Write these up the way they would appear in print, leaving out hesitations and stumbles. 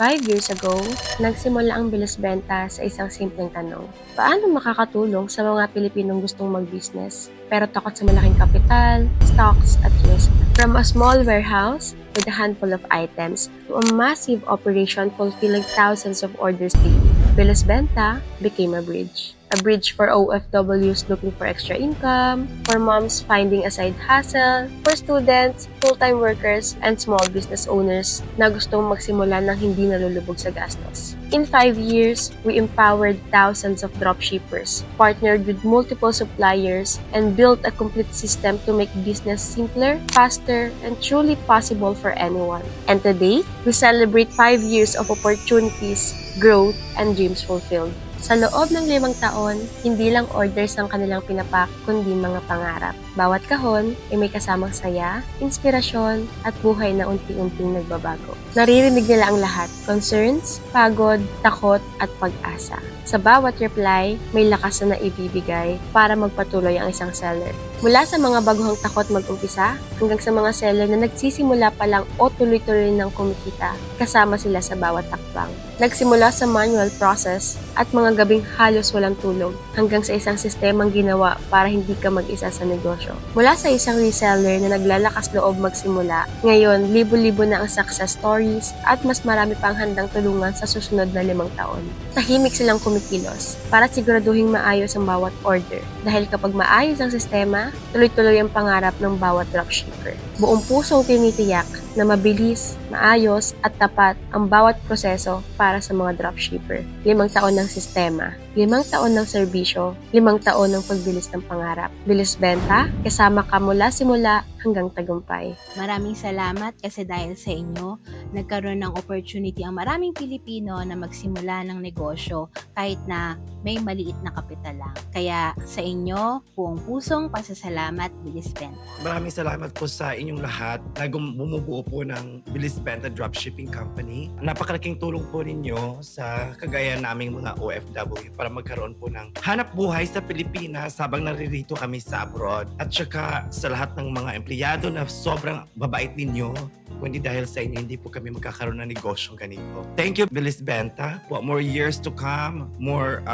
5 years ago, nagsimula ang Bilis Benta sa isang simpleng tanong. Paano makakatulong sa mga Pilipinong gustong mag-business pero takot sa malaking kapital, stocks at risk? From a small warehouse with a handful of items to a massive operation fulfilling thousands of orders daily, Bilis Benta became a bridge. A bridge for OFWs looking for extra income, for moms finding a side hustle, for students, full-time workers, and small business owners na gustong magsimula ng hindi nalulubog sa gastos. In 5 years, we empowered thousands of dropshippers, partnered with multiple suppliers, and built a complete system to make business simpler, faster, and truly possible for anyone. And today, we celebrate 5 years of opportunities, growth, and dreams fulfilled. Sa loob ng 5 taon, hindi lang orders ang kanilang pinapak, kundi mga pangarap. Bawat kahon ay may kasamang saya, inspirasyon, at buhay na unti-unting nagbabago. Naririnig nila ang lahat, concerns, pagod, takot, at pag-asa. Sa bawat reply, may lakas na naibibigay para magpatuloy ang isang seller. Mula sa mga baguhang takot mag-umpisa, hanggang sa mga seller na nagsisimula pa lang o tuloy-tuloy ng kumikita, kasama sila sa bawat takbang. Nagsimula sa manual process at mga gabing halos walang tulog, hanggang sa isang sistemang ginawa para hindi ka mag-isa sa negosyo. Mula sa isang reseller na naglalakas loob magsimula, ngayon libo-libo na ang success stories at mas marami pang handang tulungan sa susunod na 5 taon. Tahimik silang kumikilos para siguraduhin maayos ang bawat order. Dahil kapag maayos ang sistema, tuloy-tuloy ang pangarap ng bawat dropshipper. Buong pusong tinitiyak na mabilis, maayos at tapat ang bawat proseso para sa mga dropshipper. 5 taon ng sistema, 5 taon ng serbisyo, 5 taon ng pagbilis ng pangarap. Bilis Benta, kasama ka mula simula hanggang tagumpay. Maraming salamat kasi dahil sa inyo, nagkaroon ng opportunity ang maraming Pilipino na magsimula ng negosyo kahit na may maliit na kapital lang. Kaya sa inyo, buong pusong pasasalamat, Bilis Benta. Maraming salamat po sa inyong lahat na bumubuo po ng Bilis Benta Dropshipping Company. Napakalaking tulong po ninyo sa kagaya naming mga OFW para magkaroon po ng hanap buhay sa Pilipinas habang naririto kami sa abroad. At saka sa lahat ng mga empleyado na sobrang babait ninyo, kundi dahil sa inyo, hindi po kami magkakaroon ng negosyong ganito. Thank you, Bilis Benta. More years to come, more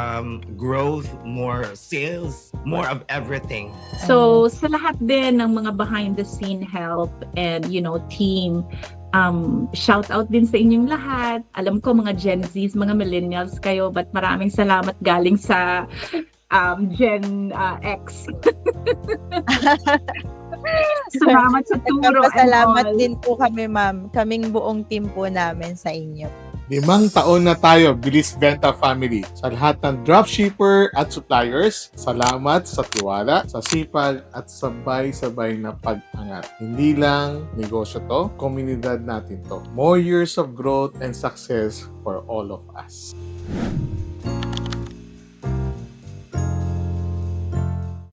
growth, more sales, more of everything. So, sa lahat din ng mga behind the scene help and, team, shout out din sa inyong lahat. Alam ko mga Gen Zs, mga millennials kayo, but maraming salamat galing sa Gen X. Salamat sa turo. Salamat din po kami, ma'am. Kaming buong team po namin sa inyo. 5 taon na tayo, Bilis Benta Family. Sa lahat ng dropshipper at suppliers, salamat sa tiwala, sa sipag at sabay-sabay na pag-angat. Hindi lang negosyo to, komunidad natin to. More years of growth and success for all of us.